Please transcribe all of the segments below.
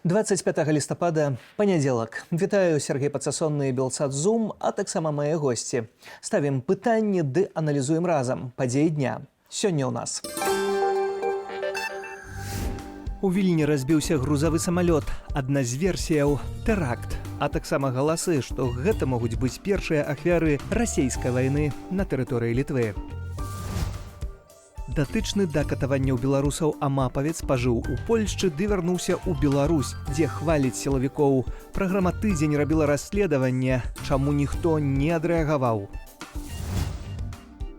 25 лістапада, панядзелак. Вітаю, Сергей Пацасонны і Белсат Зум, а таксама мае госці. Ставім пытанні ды аналізуем разам падзеі дня. Сёння ў нас. У Вільні разбіўся грузавы самалёт. Адна з версіяў – тэракт. А таксама галасы, што гэта могуць быць першыя ахвяры расійскай вайны на тэрыторыі Літвы. Датычны да катаванняў беларусаў амапавец пажыў у Польшчы ды вярнуўся ў Беларусь, дзе хваліць сілавікоў. Праграма «Тыдзень» рабіла расследаванне, чаму ніхто не адрэагаваў.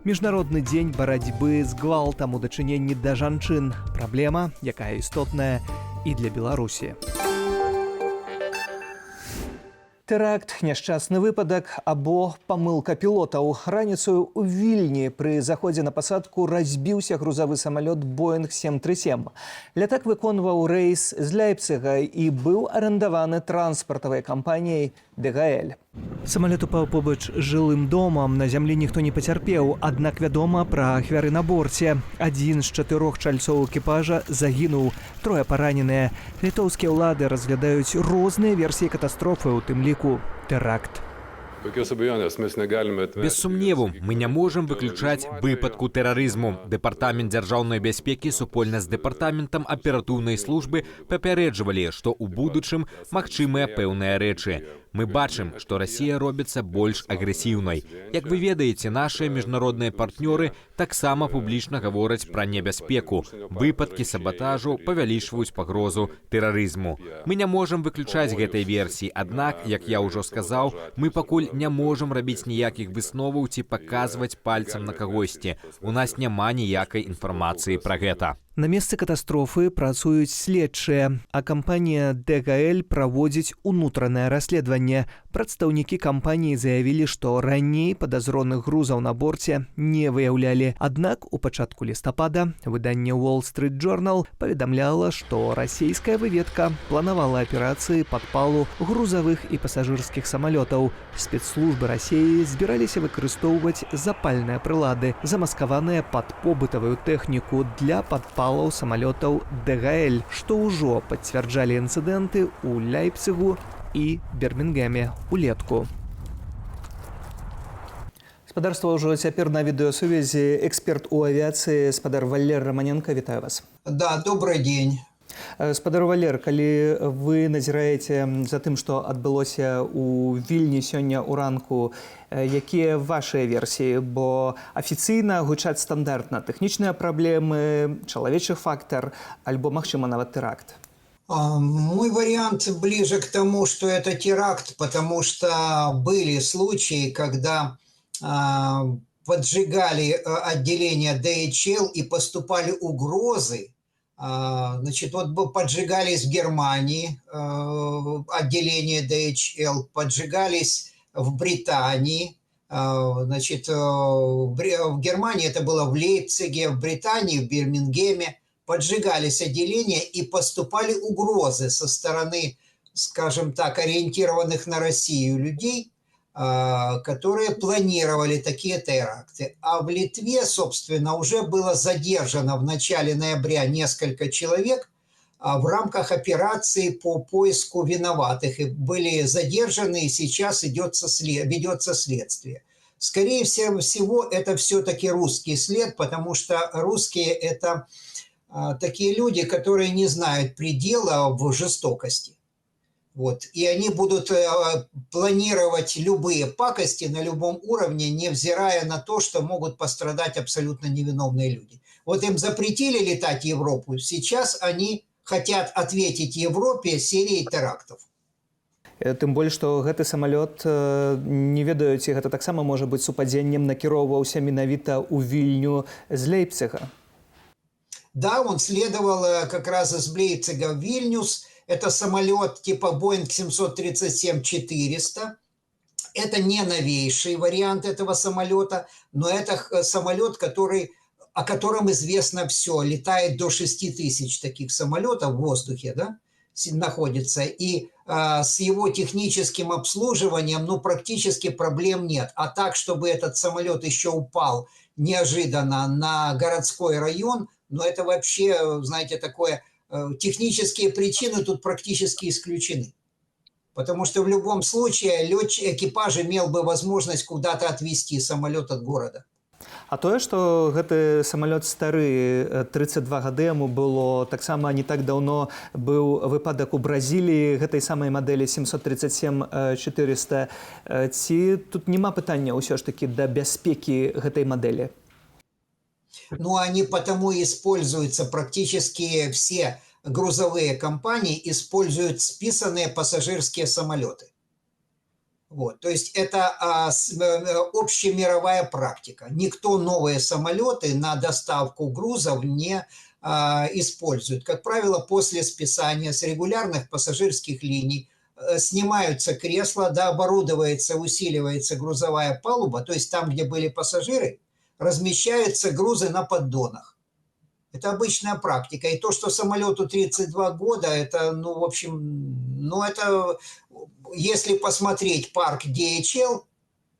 Міжнародны дзень барацьбы з гвалтам у дачыненні да жанчын. Праблема, якая істотная і для Беларусі. Тэракт, няшчасны выпадак або памылка пілотаў. Раніцаю ў Вільні пры заходзе на пасадку разбіўся грузавы самалёт Боинг 737. Лятак выконваў рэйс з Ляйпціга і быў арендаваны транспартавай кампаніяй ДГЛ. Самалёт упаў побач з жылым домам, на зямлі ніхто не пацярпеў, аднак вядома пра ахвяры на борце. Адзін з 4 чальцоў экіпажа загінуў, 3 параненыя. Літоўскія ўлады разглядаюць розныя версіі катастрофы, у тым ліку тэракт. Без сумневу, мы не можам выключаць выпадку тэрарызму. Дэпартамент дзяржаўнай бяспекі супольна з дэпартаментам аператыўнай службы папярэджвалі, што ў будучым магчымыя пэўныя рэчы. Мы бачым, што Расія робіцца больш агрэсіўнай. Як вы ведаеце, нашыя міжнародныя партнёры таксама публічна гавораць пра небяспеку. Выпадкі сабатажу павялічваюць пагрозу тэрарызму. Мы не можам выключаць гэтай версіі, аднак, як я ўжо сказаў, мы пакуль не можам рабіць ніякіх высноваў ці паказваць пальцам на кагосьці. У нас няма ніякай інфармацыі пра гэта. На месцы катастрофы працуюць следчыя, а кампанія ДГЛ праводзіць унутранае расследаванне. Прадстаўнікі кампаніі заявілі, што раней падазроных грузаў на борце не выяўлялі. Аднак у пачатку лістапада выданне Wall Street Journal паведамляла, што расійская выведка планавала аперацыі падпалу грузавых і пасажырскіх самалётаў. Спецслужбы Расіі збіраліся выкарыстоўваць запальныя прылады, замаскаваныя пад побытавую тэхніку для падпалаў самалётаў ДГЛ, што ўжо пацвярджалі інцыдэнты ў Ляйпцігу і Бірмінгеме улетку. Спадарства, ўжо цяпер на відэасувязі эксперт у авіяцыі спадар Валер Романенко. Вітаю вас. Да, добрый день. Спадар Валер, калі вы назіраеце за тым, што адбылося ў Вільні сёння ўранку, якія вашыя версіі? Бо афіцыйна гучаць стандартна тэхнічныя праблемы, чалавечы фактар, альбо, магчыма, нават тэракт. Мой вариант ближе к тому, что это теракт, потому что были случаи, когда поджигали отделение DHL и поступали угрозы. Значит, вот поджигались в Германии отделение DHL, поджигались в Британии. Значит, в Германии это было в Лейпциге, в Британии, в Бирмингеме. Поджигались отделения и поступали угрозы со стороны, скажем так, ориентированных на Россию людей, которые планировали такие теракты. А в Литве, собственно, уже было задержано в начале ноября несколько человек в рамках операции по поиску виноватых. И были задержаны, и сейчас ведется следствие. Скорее всего, это все-таки русский след, потому что русские – это такие люди, которые не знают предела в жестокости. Вот. И они будут планировать любые пакости на любом уровне, невзирая на то, что могут пострадать абсолютно невиновные люди. Вот им запретили летать в Европу, сейчас они хотят ответить Европе серией терактов. Тым больш, што гэты самалёт, не ведаюць, гэта таксама можа быць супадзеннем, накіроўваўся менавіта ў Вільню з Лейпціга. Да, он следовал как раз из Лейпцига в Вильнюс. Это самолет типа Boeing 737-400. Это не новейший вариант этого самолета, но это самолет, о котором известно все. Летает до 6000 таких самолетов в воздухе, да, находится. И с его техническим обслуживанием, практически проблем нет. А так, чтобы этот самолет еще упал неожиданно на городской район, это вообще, знаете, такое технические причины тут практически исключены. Потому что в любом случае экипаж имел бы возможность куда-то отвезти самолет от города. А тое, што гэты самалёт стары 32 гады яму было, таксама не так даўно быў выпадак у Бразіліі гэтай самай мадэлі 737-400. Ці тут няма пытання ўсё ж такі да бяспекі гэтай мадэлі? Ну, они потому и используются, практически все грузовые компании используют списанные пассажирские самолеты. Вот. То есть это общемировая практика. Никто новые самолеты на доставку грузов не использует. Как правило, после списания с регулярных пассажирских линий снимаются кресла, дооборудовается, усиливается грузовая палуба, то есть там, где были пассажиры, размещаются грузы на поддонах. Это обычная практика. И то, что самолету 32 года, это, ну, в общем, ну, это, если посмотреть парк DHL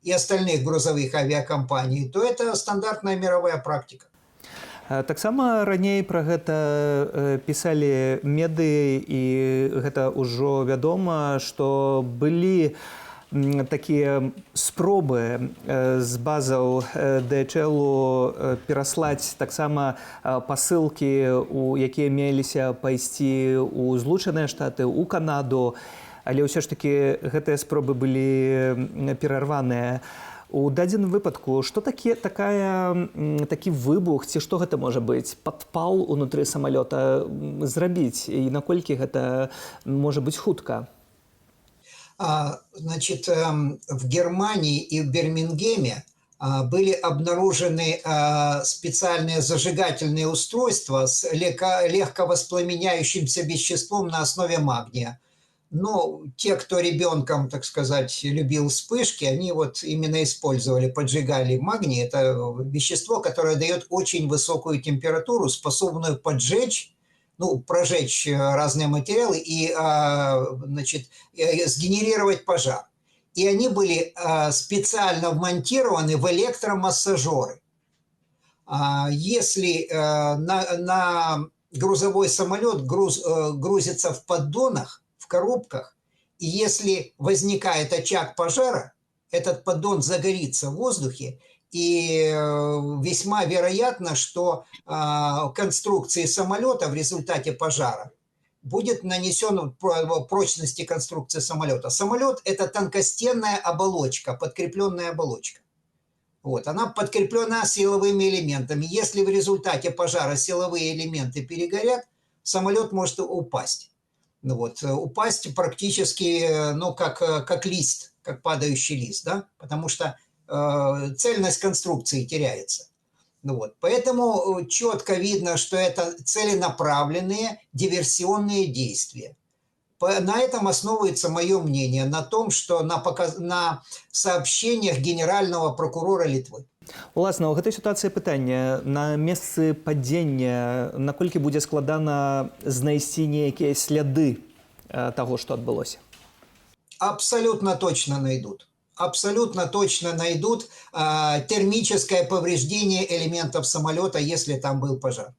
и остальных грузовых авиакомпаний, то это стандартная мировая практика. Таксама раней пра гэта пісалі медыі, і гэта ўжо вядома, што былі такія спробы з базаў DHL пераслаць таксама пасылкі, якія меліся пайсці ў Злучаныя Штаты, у Канаду, але ўсё ж такі гэтыя спробы былі перарваныя. У дадзеным выпадку, што такі выбух, ці што гэта можа быць? Падпал унутры самалёта зрабіць, і наколькі гэта можа быць хутка? Значит, в Германии и в Бирмингеме были обнаружены специальные зажигательные устройства с легко воспламеняющимся веществом на основе магния. Но те, кто ребенком, так сказать, любил вспышки, они вот именно использовали, поджигали магний. Это вещество, которое дает очень высокую температуру, способную поджечь, ну, прожечь разные материалы и, значит, сгенерировать пожар. И они были специально вмонтированы в электромассажеры. Если на грузовой самолет грузится в поддонах, в коробках, и если возникает очаг пожара, этот поддон загорится в воздухе, и весьма вероятно, что конструкции самолета в результате пожара будет нанесен прочности конструкции самолета. Самолет – это тонкостенная оболочка, подкрепленная оболочка. Вот, она подкреплена силовыми элементами. Если в результате пожара силовые элементы перегорят, самолет может упасть. Ну вот, упасть практически, ну, как лист, как падающий лист, да? Потому что цельность конструкции теряется. Ну вот. Поэтому четко видно, что это целенаправленные диверсионные действия. На этом основывается мое мнение, на том, что на сообщениях генерального прокурора Литвы. Уласна, у гэтай сітуацыі пытанне, на месцы падзення наколькі будзе складана знайсці нейкія сляды таго, што адбылося? Абсолютно точно найдут. Абсолютно точно найдут термическое повреждение элементов самолета, если там был пожар.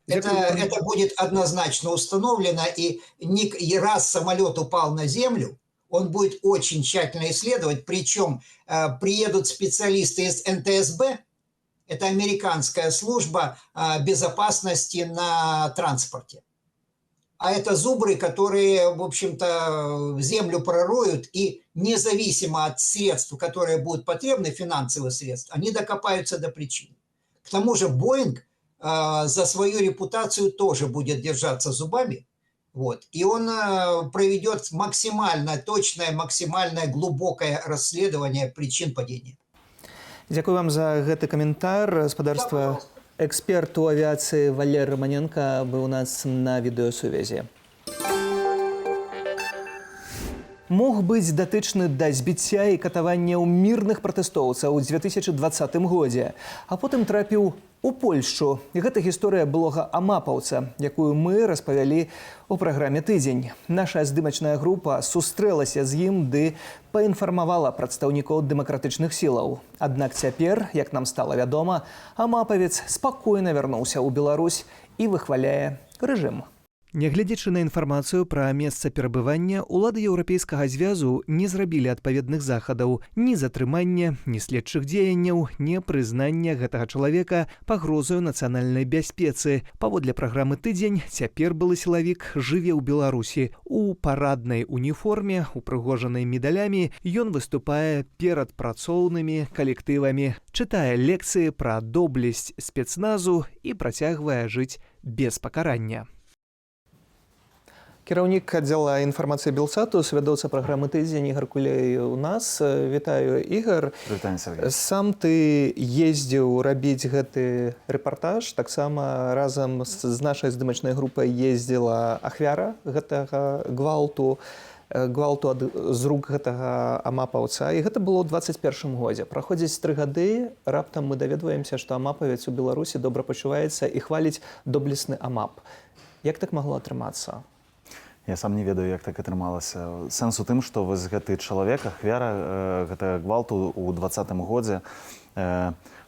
Это будет однозначно установлено, и раз самолет упал на землю, он будет очень тщательно исследовать, причем приедут специалисты из НТСБ, это американская служба безопасности на транспорте. А это зубры, которые, в общем-то, землю пророют, и независимо от средств, которые будут потребны, финансовых средств, они докопаются до причин. К тому же Боинг за свою репутацию тоже будет держаться зубами, вот, и он проведет максимально точное, максимально глубокое расследование причин падения. Дякую вам за гэты каментар. Спадарства. Эксперт у авиации Валерий Романенко был у нас на видеосувязі. Мог быць датычны да збіцця і катаванняў мірных пратэстоўцаў у 2020 годзе, а потым трапіў у Польшчу. І гэта гісторыя былога амапаўца, якую мы распавялі у праграме «Тыдзень». Наша здымачная група сустрэлася з ім ды паінфармавала прадстаўнікоў дэмакратычных сілаў. Аднак цяпер, як нам стала вядома, амапавец спакойна вярнуўся ў Беларусь і выхваляе рэжым. Нягледзячы на інфармацыю пра месца перабывання, улады Еўрапейскага звязу не зрабілі адпаведных захадаў, ні затрымання, ні следчых дзеянняў, ні прызнання гэтага чалавека пагрозаю нацыянальнай бяспецы. Паводле праграмы «Тыдзень» цяпер былы сілавік жыве ў Беларусі. У параднай уніформе, упрыгожанай медалямі, ён выступае перад працоўнымі калектывамі, чытае лекцыі пра доблесць спецназу і працягвае жыць без пакарання. Кіраўнік аддзела інфармацыі Белсату, свядоўца праграмы «Тыдзень» Ігар Кулей у нас. Вітаю, Ігар. Вітаю, Сергей. Сам ты ездзіў рабіць гэты рэпартаж. Таксама разам з нашай здымачнай групай ездзіла ахвяра гэтага гвалту з рук гэтага амапаўца. І гэта было ў 21 годзе. Праходзіць 3 гады, раптам мы даведваемся, што амапавец у Беларусі добра пачуваецца і хваліць доблесны амап. Як так магло атрымацца? Я сам не ведаю, як так атрымалася. Сэнс у тым, што вось гэты чалавек, ахвяра гэтага гвалту ў 20-м годзе,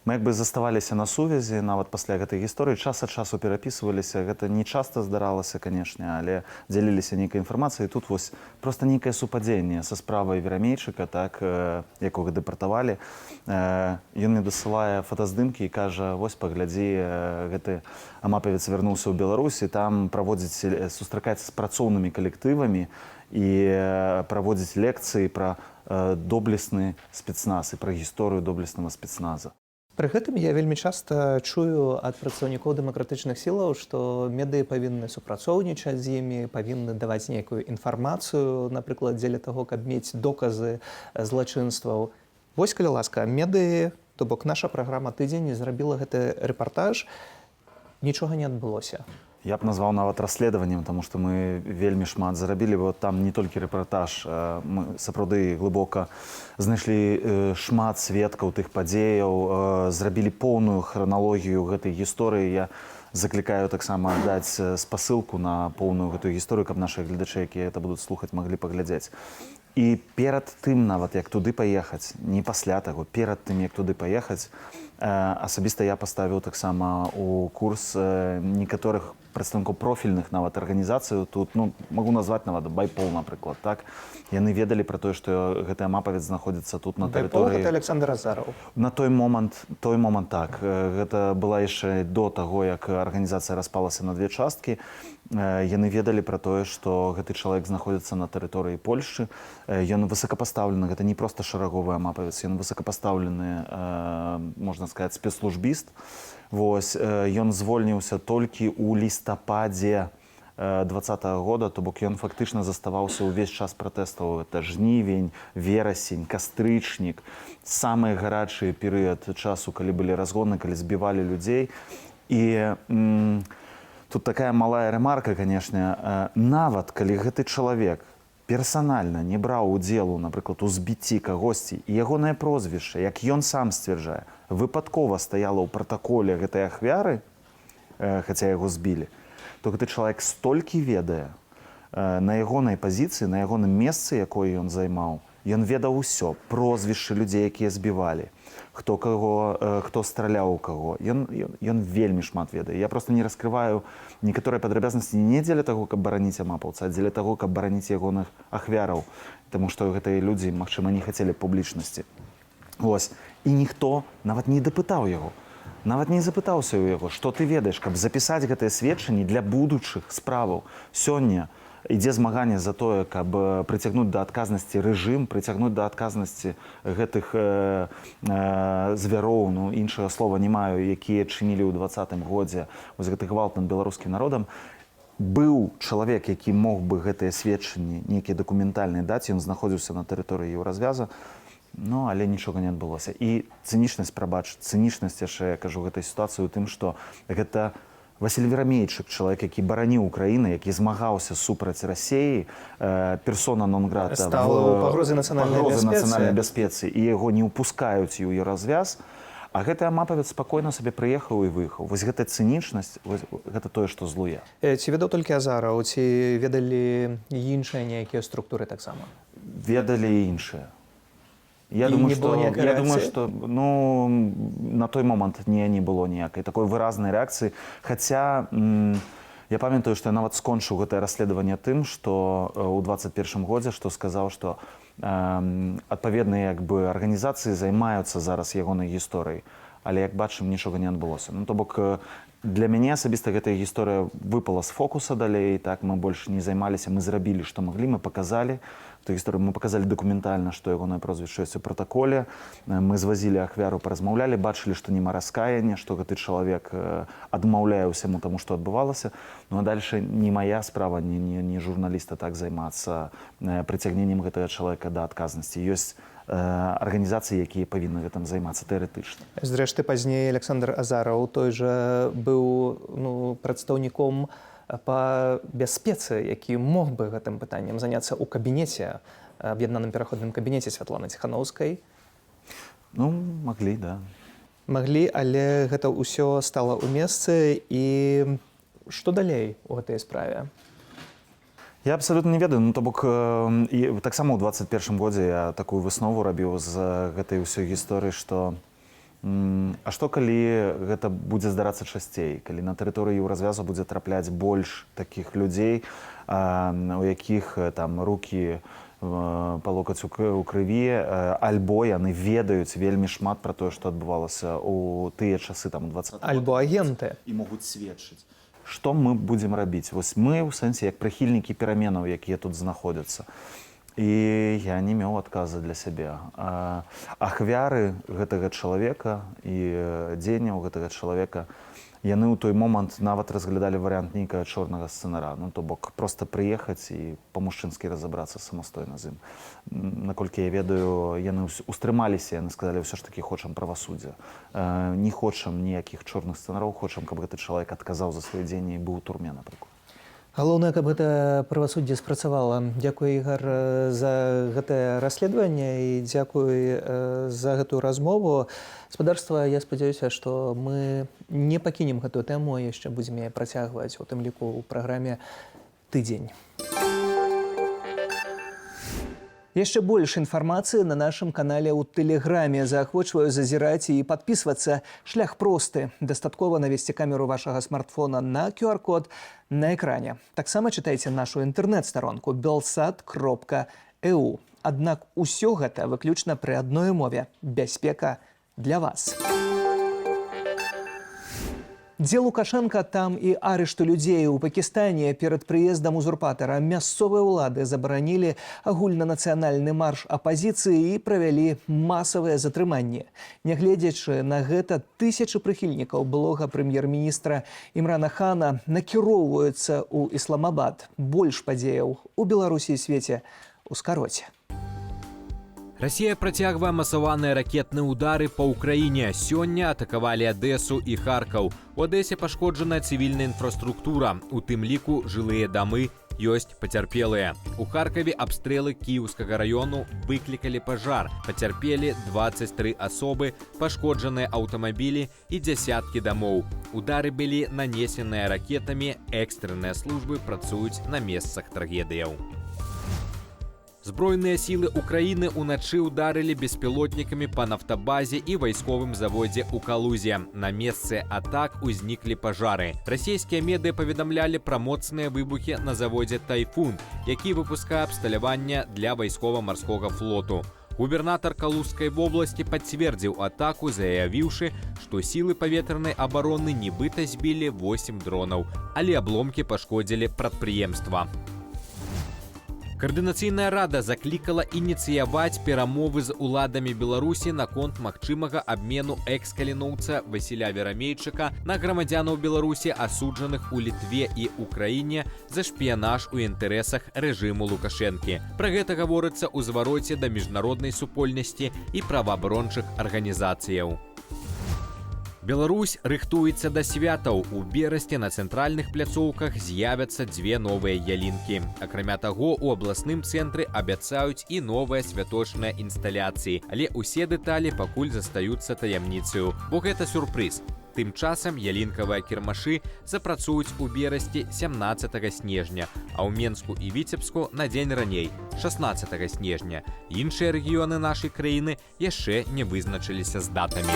мы як бы заставаліся на сувязі, нават пасля гэтай гісторыі, час ад часу перапісваліся. Гэта не часта здаралася, канешне, але дзяліліся нейкай інфармацыяй. Тут вось проста нейкае супадзенне са справай Верамейчыка, так, якога дэпартавалі. Ён мне дасылае фотаздымкі і кажа: вось паглядзі, гэты амапавец вярнуўся ў Беларусі, там сустракаецца з працоўнымі калектывамі і праводзіць лекцыі пра доблесны спецназ і пра гісторыю доблеснага спецназа. Пры гэтым я вельмі часта чую ад прадстаўнікоў дэмакратычных сілаў, што медыі павінны супрацоўнічаць з імі, павінны даваць нейкую інфармацыю, напрыклад, дзеля таго, каб мець доказы злачынстваў. Вось, калі ласка, медыі, то бок наша праграма «Тыдзень» зрабіла гэты рэпартаж, нічога не адбылося. Я б назваў нават расследаваннем, таму што мы вельмі шмат зарабілі, бо там не толькі рэпартаж, мы сапраўды глыбока знайшлі шмат сведкаў тых падзеяў, зрабілі поўную храналогію гэтай гісторыі. Я заклікаю таксама даць спасылку на поўную гэтую гісторыю, каб нашы гледачы, якія это будуць слухаць, маглі паглядзець. І перад тым, нават як туды паехаць, не пасля таго, перад тым, як туды паехаць, асабіста я паставіў таксама у курс некаторых прадстаўнікоў профільных нават арганізацый. Тут, магу назваць нават Байпол, напрыклад, так. Яны ведалі пра тое, што гэты амапавец знаходзіцца тут на тэрыторыі. Байпол — гэта Александр Азараў. На той момант так. Гэта была яшчэ до таго, як арганізацыя распалася на 2 часткі. Яны ведалі пра тое, што гэты чалавек знаходзіцца на тэрыторыі Польшчы. Ён высокапастаўлены, гэта не проста шараговы амапавец, ён высокапастаўлены, можна сказаць, спецслужбіст. Вось, ён звольніўся толькі ў лістападзе 20-го года, то бок ён фактычна заставаўся ўвесь час пратэстаў. Это жнівень, верасень, кастрычнік, самы гарачы перыяд часу, калі былі разгоны, калі збівалі людзей. І тут такая малая ремарка, канешне, нават калі гэты чалавек персанальна не браў удзелу, напрыклад, у збіцці кагосьці, і ягонае прозвішча, як ён сам сцвярджае, выпадкова стаяла ў пратаколе гэтай ахвяры, хаця яго збілі, то гэты чалавек столькі ведае на ягонай пазіцыі, на ягоным месцы, якое ён займаў. Ён ведаў усё, прозвішчы людзей, якія збівалі, хто страляў у каго. Ён вельмі шмат ведае. Я проста не раскрываю некаторыя падрабязнасці не дзеля таго, каб бараніць амапаўца, а дзеля таго, каб бараніць ягоных ахвяраў, таму што гэтыя людзі, магчыма, не хацелі публічнасці. Вось. І ніхто нават не дапытаў яго. Нават не запытаўся ў яго, што ты ведаеш, каб запісаць гэтыя сведчанні для будучых справаў. Сёння ідзе змаганне за тое, каб прыцягнуць да адказнасці рэжым, прыцягнуць да адказнасці гэтых звяроў, іншага слова не маю, якія чынілі ў 20-м годзе вось гэты гвалт над беларускім народам. Быў чалавек, які мог бы гэтыя сведчанні нейкія дакументальныя даць, ён знаходзіўся на тэрыторыі Еўразвяза, але нічога не адбылося. І цынічнасць, цынічнасць яшчэ, я кажу, гэтай сітуацыі ў тым, што гэта Васіль Верамейчык, чалавек, які бараніў Украіны, які змагаўся супраць Расіі, персона нон-грата, стаў пагрозай нацыянальнай бяспецы, і яго не ўпускаюць у Еўразвяз, а гэты амапавец спакойна сабе прыехаў і выехаў. Вось гэта цынічнасць, гэта тое, што злуе. Ці ведаў толькі Азараў, ці ведалі іншыя нейкія структуры таксама? Ведалі іншыя. Я думаю, што на той момант не было ніякай такой выразнай рэакцыі. Хаця Я памятаю, што я нават скончыў гэтае расследаванне тым, што ў 21 годзе, што сказаў, што адпаведныя арганізацыі займаюцца зараз ягонай гісторыяй, але як бачым, нічога не адбылося. Ну, то бок, для мяне асабіста гэтая гісторыя выпала з фокуса далей, так, мы больш не займаліся, мы зрабілі, што маглі, мы паказалі эту гісторыю, мы паказалі дакументальна, што ягонае прозвішча ёсць у пратаколе, мы звазілі ахвяру, паразмаўлялі, бачылі, што няма раскаяния, што гэты чалавек адмаўляе ўсяму таму, што адбывалася. Ну а дальше не моя справа, не журналіста так займацца прыцягненнем гэтага чалавека да адказнасці. Ёсць арганізацыі, якія павінны гэтым займацца тэарэтычна. Зрэшты, пазней Александр Азараў той жа быў прадстаўніком па бяспецы, які мог бы гэтым пытаннем заняцца ў кабінеце, аб'яднаным пераходным кабінеце Святланы Ціханаўскай. Ну, маглі, да. Маглі, але гэта ўсё стала ў месцы. І што далей у гэтай справе? Я абсалютна не ведаю, ну то бок і таксама ў 21 годзе я такую выснову рабіў з гэтай ўсёй гісторыі, што а што калі гэта будзе здарацца часцей, калі на тэрыторыі Еўразвязу будзе трапляць больш такіх людзей, у якіх там рукі па локаць у крыві, альбо яны ведаюць вельмі шмат пра тое, што адбывалася ў тыя часы там 20 альбо агенты і могуць сведчыць. Што мы будзем рабіць? Вось мы ў сэнсе як прыхільнікі пераменаў, якія тут знаходзяцца. І я не меў адказа для сябе. Ахвяры гэтага чалавека і дзеянняў гэтага чалавека, яны ў той момант нават разглядалі варыянт нейкага чорнага сцэнара. Ну, то бок проста прыехаць і па-мужчынскі разабрацца самастойна з ім. Наколькі я ведаю, яны устрымаліся, яны сказалі, ўсё ж такі хочам правасуддзя. Не хочам ніякіх чорных сцэнараў, хочам, каб гэты чалавек адказаў за свае дзеянні і быў у турме, напрыклад. Галоўнае, каб гэта правасуддзе спрацавала. Дзякуй, Ігар, за гэтае расследаванне і дзякуй за гэтую размову. Спадарства, я спадзяюся, што мы не пакінем гэтую тэму, яшчэ будзем яе працягваць, у тым ліку ў праграме «Тыдзень». Яшчэ больш інфармацыі на нашым канале ў Тэлеграме. Заахвочваю зазіраць і падпісвацца. Шлях просты. Дастаткова навесці камеру вашага смартфона на QR-код на экране. Таксама чытайце нашу інтэрнэт-старонку belsat.eu. Аднак усё гэта выключна пры адной умове – бяспека для вас. Дзе Лукашенка, там і арышту людзей. У Пакістане перад прыездам узурпатара мясцовыя ўлады забаранілі агульнанацыянальны марш апазіцыі і правялі масавыя затрыманні. Нягледзячы на гэта, тысячы прыхільнікаў былога прэм'ер-міністра Імрана Хана накіроўваюцца ў Ісламабад. Больш падзеяў у Беларусі і свеце ў скароце. Россия працягвае масаваныя ракетныя ўдары па ўкраіне. Сёння атакавалі Адэсу і Харкаў. У Адэсе пашкоджаная цывільная інфраструктура, у тым ліку жылыя дамы, ёсць пацярпелыя. У Харкаве абстрэлы Кіеўскага раёну выклікалі пажар. Пацярпелі 23 асобы, пашкоджаныя аўтамабілі і дзясяткі дамоў. Удары былі нанесеныя ракетамі, экстрэнныя службы працуюць на месцах трагедыяў. Збройныя сілы Украіны ўначы ўдарылі беспілотнікамі па нафтабазе і вайсковым заводзе ў Калузе. На месцы атак узніклі пажары. Расійскія медыа паведамлялі пра моцныя выбухі на заводзе «Тайфун», які выпускае абсталяванне для вайскова-марскога флоту. Губернатар Калужскай вобласці пацвердзіў атаку, заявіўшы, што сілы паветранай абароны нібыта збілі 8 дронаў, але абломкі пашкодзілі прадпрыемства. Каардынацыйная рада заклікала ініцыяваць перамовы з уладамі Беларусі наконт магчымага абмену экс-каліноўца Васіля Верамейчыка на грамадзянаў Беларусі, асуджаных у Літве і Украіне за шпіянаж у інтарэсах рэжыму Лукашэнкі. Пра гэта гаворыцца ў звароце да міжнароднай супольнасці і праваабарончых арганізацыяў. Беларусь рыхтуецца да святаў. У берасці на цэнтральных пляцоўках з'явяцца 2 новыя ялінкі. Акрамя таго, у абласным цэнтры абяцаюць і новыя святочныя інсталяцыі, але ўсе дэталі пакуль застаюцца таямніцаю, бо гэта сюрпрыз. Тым часам ялінкавыя кірмашы запрацуюць у берасці 17 снежня, а ў Менску і Віцебску на дзень раней, 16 снежня. Іншыя рэгіёны нашай краіны яшчэ не вызначыліся з датамі.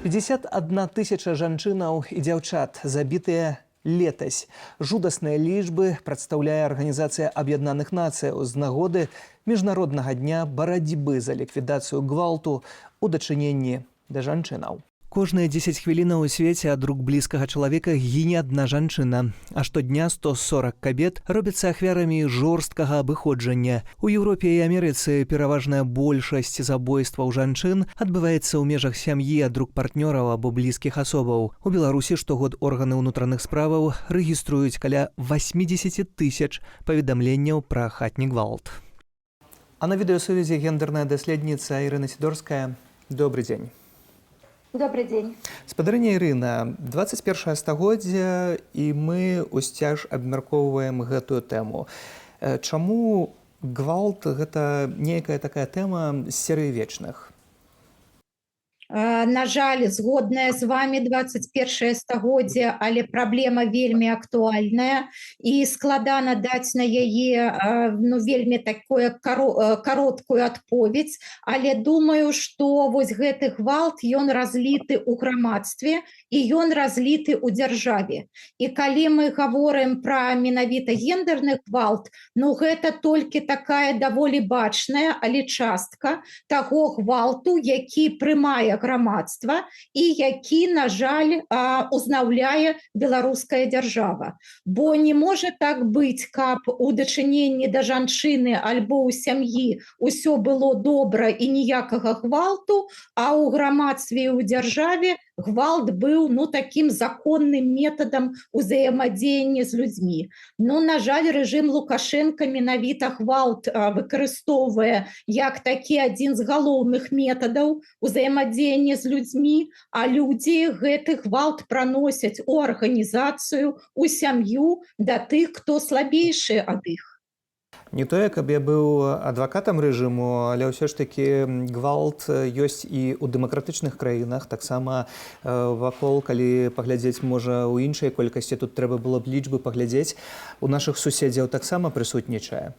51 тысяча жанчынаў і дзяўчат забітыя летась. Жудасныя лічбы прадстаўляе Арганізацыя Аб'яднаных Нацыяў з нагоды Міжнароднага дня барацьбы за ліквідацыю гвалту у дачыненні да жанчынаў. Кожныя 10 хвілінаў у свеце ад рук блізкага чалавека гіне адна жанчына, а штодня 140 кабет робяцца ахвярамі жорсткага абыходжання. У Еўропе і Амерыцы пераважная большасць забойстваў жанчын адбываецца ў межах сям'і ад рук партнёраў або блізкіх асобаў. У Беларусі штогод органы ўнутраных справаў рэгіструюць каля 80 тысяч паведамленняў пра хатні гвалт. А на відэасувязі гендерная даследніца Ірына Сідорская. Добрый дзень. Добрый день. Спадарыня Ірына, 21 стагоддзе і мы ўсцяж абмяркоўваем гэтую тэму. Чаму гвалт гэта нейкая такая тэма з серыі вечных? На жаль, згодная з вами 21 стагоддзе, але праблема вельмі актуальная і складана даць на яе вельмі такое кароткую адповедь, але думаю, што вось гэты гвалт ён разліты ў грамадстве і ён разліты ў дзяржаве. І калі мы гаворым пра менавіта гендерны гвалт, гэта толькі такая даволі бачная, але частка таго гвалту, які прымае грамадства і які, на жаль, узнаўляе беларуская дзяржава. Бо не можа так быць, каб у дачыненні да жанчыны альбо ў сям'і ўсё было добра і ніякага гвалту, а ў грамадстве і ў дзяржаве гвалт быў такім законным метадам узаемадзеяння з людзьмі. На жаль, рэжым Лукашенка менавіта гвалт выкарыстоўвае як такі адзін з галоўных метадаў узаемадзеяння з людзьмі, а людзі гэты гвалт праносяць у арганізацыю, у сям'ю да тых, хто слабейшы ад іх. Не тое, каб я быў адвакатам рэжыму, але ўсё ж такі гвалт ёсць і ў дэмакратычных краінах. Таксама вакол, калі паглядзець, можа, у іншай колькасці, тут трэба было б лічбы паглядзець, у нашых суседзяў таксама прысутнічае.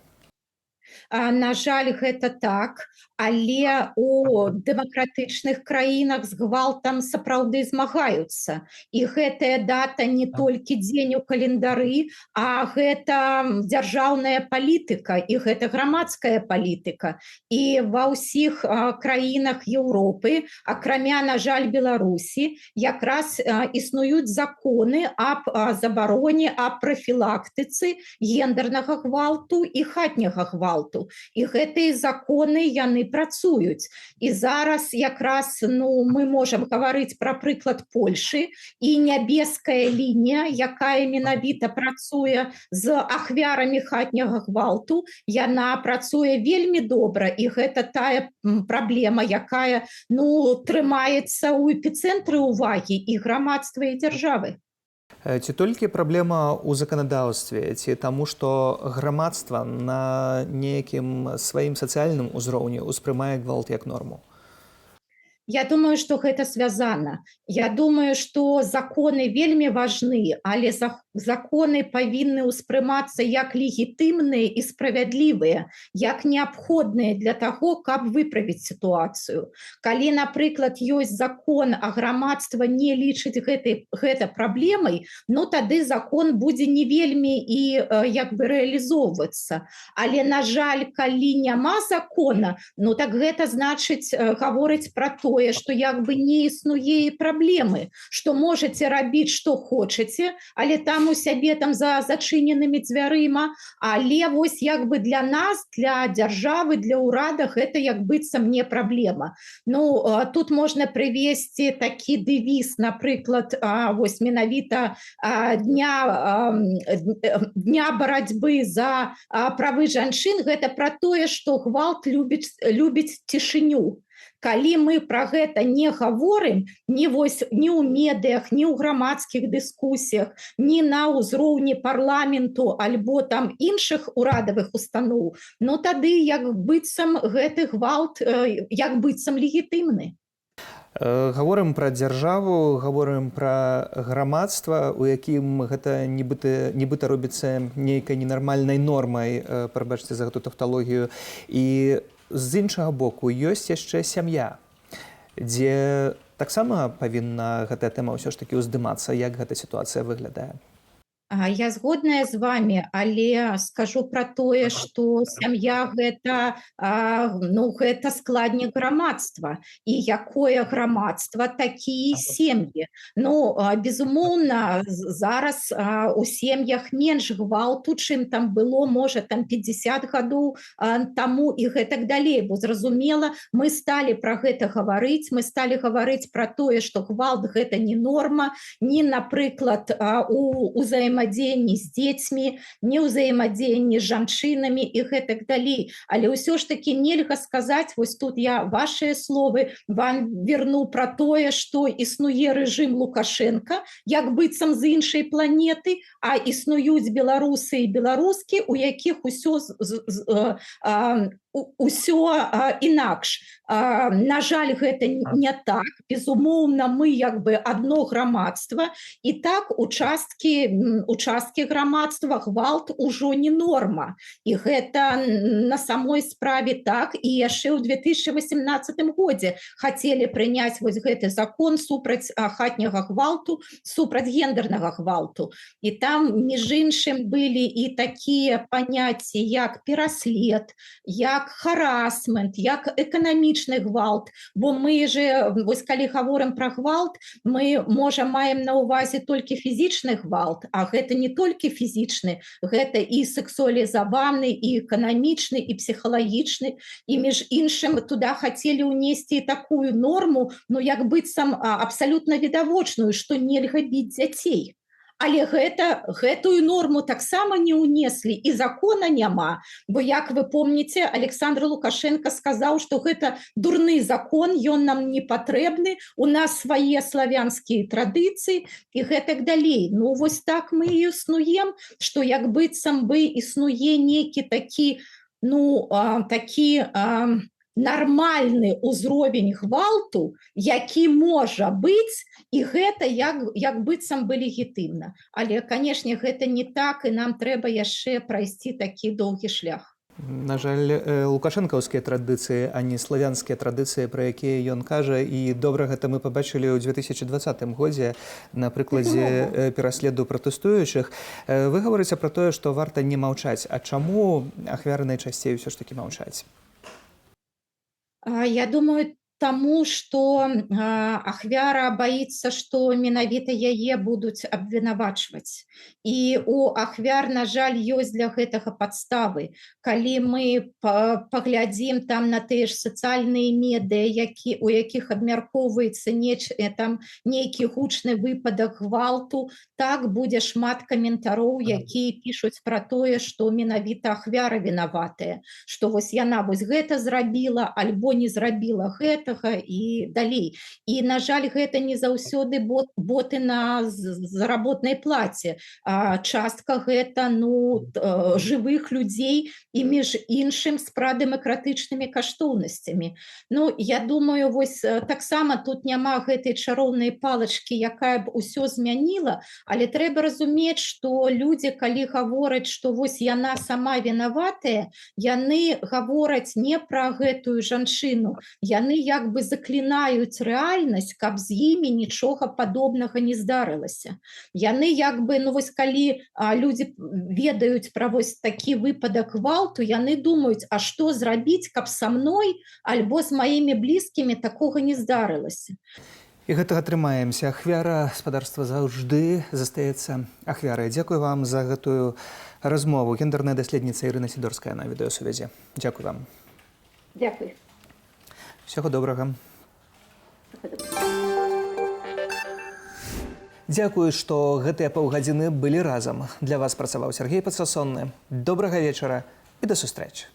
На жаль, гэта так, але у дэмакратычных краінах з гвалтам сапраўды змагаюцца. І гэтая дата не толькі дзень у календары, а гэта дзяржаўная палітыка і гэта грамадская палітыка. І ва ўсіх краінах Еўропы, акрамя, на жаль, Беларусі, якраз існуюць законы аб забароне, аб прафілактыцы гендернага гвалту і хатняга гвалту. І гэтыя законы, яны працуюць. І зараз якраз мы можам гаварыць пра прыклад Польшы і нябеская лінія, якая менавіта працуе з ахвярамі хатняга гвалту, яна працуе вельмі добра, і гэта тая праблема, якая трымаецца ў эпіцэнтры ўвагі і грамадства, і дзяржавы. Ці толькі праблема ў заканадаўстве, ці таму, што грамадства на нейкім сваім сацыяльным узроўні ўспрымае гвалт як норму? Я думаю, што гэта звязана. Я думаю, што законы вельмі важны, але законы павінны ўспрымацца як легітымныя і справядлівыя, як неабходныя для таго, каб выправіць сітуацыю. Калі, напрыклад, ёсць закон, а грамадства не лічыць гэта праблемай, тады закон будзе не вельмі і рэалізоўвацца. Але, на жаль, калі няма закона, так гэта значыць гаворыць пра тое, што не існуе і праблемы, што можаце рабіць, што хочаце, але там у сябе за зачыненымі дзвярыма, але вось для нас, для дзяржавы, для ўрада гэта быццам не праблема. Тут можна прывесці такі дэвіз, напрыклад, вось менавіта дня барацьбы за правы жанчын, гэта пра тое, што гвалт любіць цішыню. Калі мы пра гэта не гаворым ні ў медыях, ні ў грамадскіх дыскусіях, ні на ўзроўні парламенту альбо там іншых урадавых устаноў, тады быццам гэты гвалт быццам легітымны. Гаворым пра дзяржаву, гаворым пра грамадства, у якім гэта нібыта робіцца нейкай ненармальнай нормай, прабачце за гэту тавталогію, і з іншага боку ёсць яшчэ сям'я, дзе таксама павінна гэтая тэма ўсё ж такі ўздымацца, як гэта сітуацыя выглядае? Я згодная з вами, але скажу пра тое, што сям'я гэта, гэта складнік грамадства. І якое грамадства, такія сем'і. Безумоўна, зараз у сем'ях менш гвалту, чым там было, можа, там 50 гадоў таму і гэтак далей. Бо зразумела, мы сталі пра гэта гаварыць, мы сталі гаварыць пра тое, што гвалт гэта не норма, не, напрыклад, у ўзаемадзеянні з дзецьмі, не ўзаемадзеянні з жанчынамі і гэтак далей. Але ўсё ж такі нельга сказаць, вось тут я вашыя словы вам верну пра тое, што існуе рэжым Лукашенка, як быццам з іншай планеты, а існуюць беларусы і беларускі, у якіх усё інакш. На жаль, гэта не так. Безумоўна, мы як бы адно грамадства, і так участкі грамадства, гвалт ужо не норма. І гэта на самой справе так. І яшчэ ў 2018 годзе хацелі прыняць вось гэты закон супраць хатняга гвалту, супраць гендернага гвалту. І там, між іншым, былі і такія паняцці, як пераслед, як харасмент, як эканамічны гвалт. Бо мы же, вось калі гаворым пра гвалт, мы, можа, маем на ўвазе толькі фізічны гвалт, а гэта не толькі фізічны, гэта і сексуалізаваны, і эканамічны, і псіхалагічны. І, між іншым, туды хацелі ўнесці такую норму, як быццам абсалютна відавочную, што нельга біць дзяцей. Але гэтую норму таксама не ўнеслі, і закона няма. Бо, як вы помніце, Александр Лукашенко сказаў, што гэта дурны закон, ён нам не патрэбны, у нас свае славянскія традыцыі і гэтак далей. Вось так мы і існуем, што як быццам бы існуе нейкі такі, нармальны ўзровень гвалту, які можа быць, і гэта як быццам бы легітымна. Але, канешне, гэта не так, і нам трэба яшчэ прайсці такі доўгі шлях. На жаль, лукашэнкаўскія традыцыі, а не славянскія традыцыі, пра якія ён кажа, і добра гэта мы пабачылі ў 2020 годзе на прыкладзе пераследу пратэстуючых. Вы гаворыце пра тое, што варта не маўчаць. А чаму ахвяры найчасцей усё ж такі маўчаць? Я думаю, таму, што ахвяра баіцца, што менавіта яе будуць абвінавачваць. І у ахвяр, на жаль, ёсць для гэтага падставы. Калі мы паглядзім там на тыя ж сацыяльныя медыа, у якіх абмяркоўваецца нейкі гучны выпадак гвалту, так будзе шмат каментароў, якія пішуць пра тое, што менавіта ахвяра вінаватая, што вось яна вось гэта зрабіла, альбо не зрабіла гэта, і далей. І, на жаль, гэта не заўсёды боты на заработнай плаце. Частка гэта жывых людзей і, між іншым, з прадэмакратычнымі каштоўнасцямі. Я думаю, вось таксама тут няма гэтай чароўнай палачкі, якая б усё змяніла, але трэба разумець, што людзі, калі гавораць, што вось яна сама вінаватая, яны гавораць не пра гэтую жанчыну, яны як бы заклінаюць рэальнасць, каб з імі нічога падобнага не здарылася. Яны як бы, вось калі людзі ведаюць пра вось такі выпадак гвалту, яны думаюць, а што зрабіць, каб са мной альбо з маімі блізкімі такога не здарылася. І гэтага трымаемся. Ахвяра спадарства заўжды застаецца ахвярай. Дзякую вам за гэтую размову. Гендерная даследніца Ірына Сідорская на відэасувязі. Дзякуй вам. Дзякуй. Всего добрага. Дзякую, што гэтыя паўгадзіны былі разам. Для вас працаваў Сергей Падсасонны. Добрага вечара і да сустрэчы.